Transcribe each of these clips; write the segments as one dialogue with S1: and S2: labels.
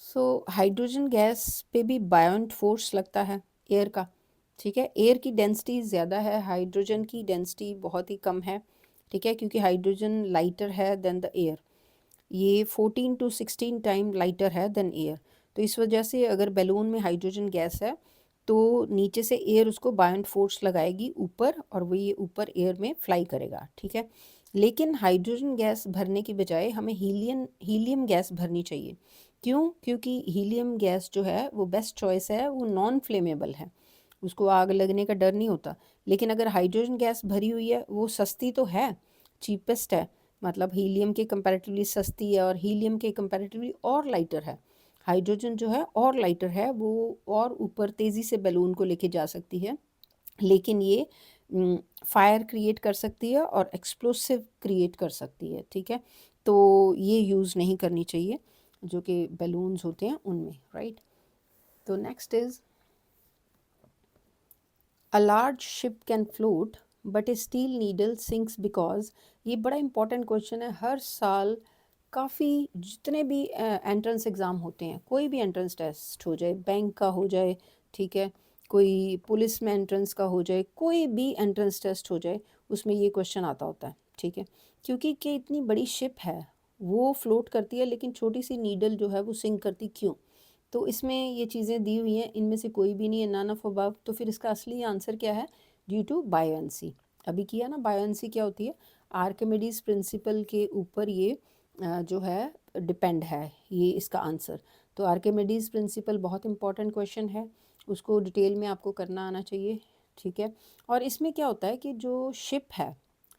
S1: So hydrogen gas पे भी बायोंट force लगता है एयर का। ठीक है, एयर की डेंसिटी ज़्यादा है, हाइड्रोजन की डेंसिटी बहुत ही कम है। ठीक है, क्योंकि हाइड्रोजन लाइटर है देन द एयर, ये 14 टू 16 टाइम लाइटर है देन एयर। तो इस वजह से अगर बैलून में हाइड्रोजन गैस है तो नीचे से एयर उसको बायोंट फोर्स लगाएगी ऊपर, और वो ये ऊपर एयर में फ्लाई करेगा। ठीक है, लेकिन हाइड्रोजन गैस भरने की बजाय हमें हीलियम गैस भरनी चाहिए। क्यों? क्योंकि हीलियम गैस जो है वो बेस्ट चॉइस है, वो नॉन फ्लेमेबल है, उसको आग लगने का डर नहीं होता। लेकिन अगर हाइड्रोजन गैस भरी हुई है, वो सस्ती तो है, चीपेस्ट है, मतलब हीलियम के कंपैरेटिवली सस्ती है, और हीलियम के कंपैरेटिवली और लाइटर है। हाइड्रोजन जो है और लाइटर है, वो और ऊपर तेज़ी से बैलून को लेके जा सकती है, लेकिन ये फायर क्रिएट कर सकती है और एक्सप्लोसिव क्रिएट कर सकती है। ठीक है, तो ये यूज़ नहीं करनी चाहिए जो कि बैलून्स होते हैं उनमें, राइट। तो next is a large ship can float but A steel needle sinks because. ये बड़ा इंपॉर्टेंट क्वेश्चन है, हर साल काफ़ी जितने भी एंट्रेंस एग्ज़ाम होते हैं, कोई भी एंट्रेंस टेस्ट हो जाए, बैंक का हो जाए, ठीक है, कोई पुलिस में एंट्रेंस का हो जाए, कोई भी एंट्रेंस टेस्ट हो जाए, उसमें ये क्वेश्चन आता होता है। ठीक है, क्योंकि कि इतनी बड़ी शिप है, वो फ्लोट करती है, लेकिन छोटी सी नीडल जो है वो सिंक करती क्यों? तो इसमें ये चीज़ें दी हुई हैं, इनमें से कोई भी नहीं है, नन ऑफ अबव। तो फिर इसका असली आंसर क्या है? Due to Beyonce. अभी किया ना, बायोंसी क्या होती है? आर्किमिडीज प्रिंसिपल के ऊपर ये जो है डिपेंड है, ये इसका आंसर। तो आर्किमिडीज प्रिंसिपल बहुत इंपॉर्टेंट क्वेश्चन है, उसको डिटेल में आपको करना आना चाहिए। ठीक है, और इसमें क्या होता है कि जो शिप है,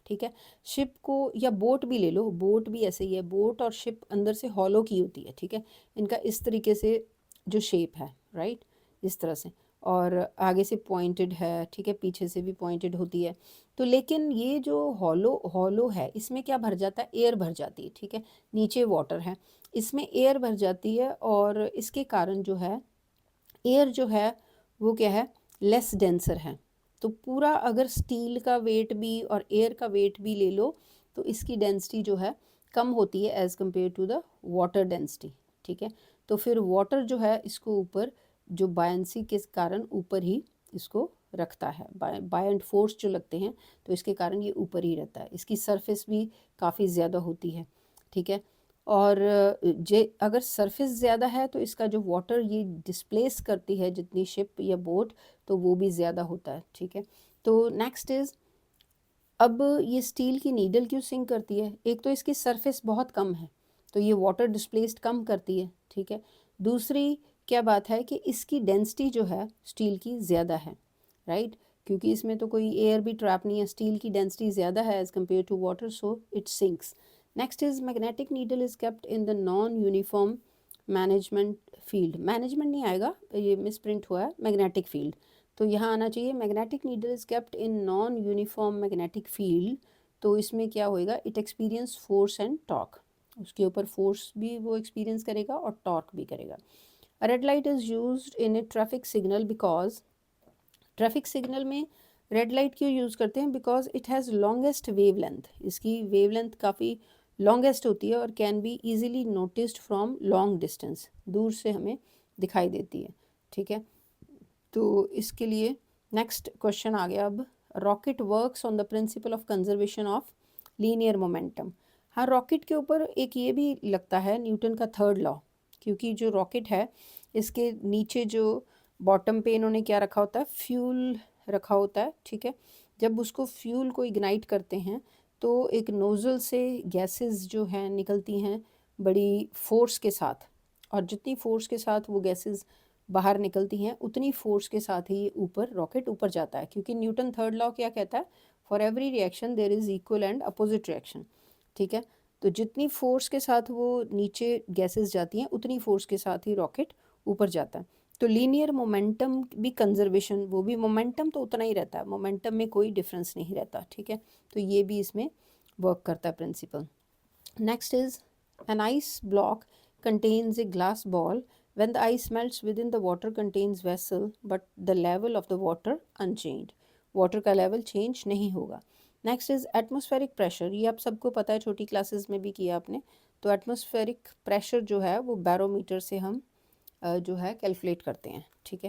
S1: ठीक है, शिप को, या बोट भी ले लो, बोट भी ऐसे ही है, बोट और शिप अंदर से हॉलो की होती है। ठीक है, इनका इस तरीके से जो शेप है, राइट, इस तरह से, और आगे से पॉइंटेड है, ठीक है, पीछे से भी पॉइंटेड होती है। तो लेकिन ये जो हॉलो हॉलो है, इसमें क्या भर जाता है? एयर भर जाती है। ठीक है, नीचे वाटर है, इसमें एयर भर जाती है, और इसके कारण जो है एयर जो है वो क्या है? लेस डेंसर है। तो पूरा अगर स्टील का वेट भी और एयर का वेट भी ले लो, तो इसकी डेंसिटी जो है कम होती है as compare to the water density. ठीक है, तो फिर वाटर जो है इसको ऊपर, जो बायंसी के कारण ऊपर ही इसको रखता है, बायंट फोर्स जो लगते हैं, तो इसके कारण ये ऊपर ही रहता है, इसकी सरफेस भी काफ़ी ज़्यादा होती है। ठीक है, और जे अगर सरफेस ज़्यादा है तो इसका जो वाटर ये डिस्प्लेस करती है जितनी शिप या बोट, तो वो भी ज़्यादा होता है। ठीक है, तो नेक्स्ट इज़, अब ये स्टील की नीडल क्यों सिंक करती है? एक तो इसकी सरफेस बहुत कम है, तो ये वाटर डिस्प्लेस्ड कम करती है। ठीक है, दूसरी क्या बात है कि इसकी डेंसिटी जो है स्टील की ज़्यादा है, राइट, क्योंकि इसमें तो कोई एयर भी ट्रैप नहीं है, स्टील की डेंसिटी ज़्यादा है as compare to water, so it sinks. Next is magnetic needle is kept in the non uniform management field. Management नहीं आएगा, ये मिस प्रिंट हुआ है, मैग्नेटिक फील्ड, तो यहाँ आना चाहिए magnetic needle is kept in non uniform magnetic field. तो इसमें क्या होएगा? It experience force and torque, उसके ऊपर फोर्स भी वो एक्सपीरियंस करेगा और टॉर्क भी करेगा। Red light is use in A traffic signal because, traffic signal में रेड लाइट क्यों यूज़ करते हैं? Because it has longest wavelength, इसकी वेवलेंथ काफ़ी लॉन्गेस्ट होती है और can be easily noticed from long distance, दूर से हमें दिखाई देती है। ठीक है, तो इसके लिए नेक्स्ट क्वेश्चन आ गया अब, rocket works on the principle of conservation of linear momentum. हाँ, रॉकेट के ऊपर एक ये भी लगता है न्यूटन का थर्ड लॉ, क्योंकि जो रॉकेट है इसके नीचे जो बॉटम पे इन्होंने क्या रखा होता है? फ्यूल रखा होता है। ठीक है, जब उसको फ्यूल को इग्नाइट करते हैं तो एक नोज़ल से गैसेस जो हैं निकलती हैं बड़ी फोर्स के साथ, और जितनी फोर्स के साथ वो गैसेस बाहर निकलती हैं उतनी फोर्स के साथ ही ऊपर रॉकेट ऊपर जाता है, क्योंकि न्यूटन थर्ड लॉ क्या कहता है? For every reaction there is equal and opposite reaction. ठीक है, तो जितनी फोर्स के साथ वो नीचे गैसेस जाती हैं उतनी फोर्स के साथ ही रॉकेट ऊपर जाता है। तो लीनियर मोमेंटम भी कंजर्वेशन, वो भी मोमेंटम तो उतना ही रहता है, मोमेंटम में कोई डिफरेंस नहीं रहता। ठीक है, तो ये भी इसमें वर्क करता है principal. Next is, an ice block contains a glass ball. When the ice melts within the water contains vessel, but the level of the water unchanged. Water का level change नहीं होगा. Next is atmospheric pressure. ये आप सबको पता है, छोटी classes में भी किया आपने। तो atmospheric pressure जो है वो बैरोमीटर से हम जो है कैलकुलेट करते हैं, ठीक है?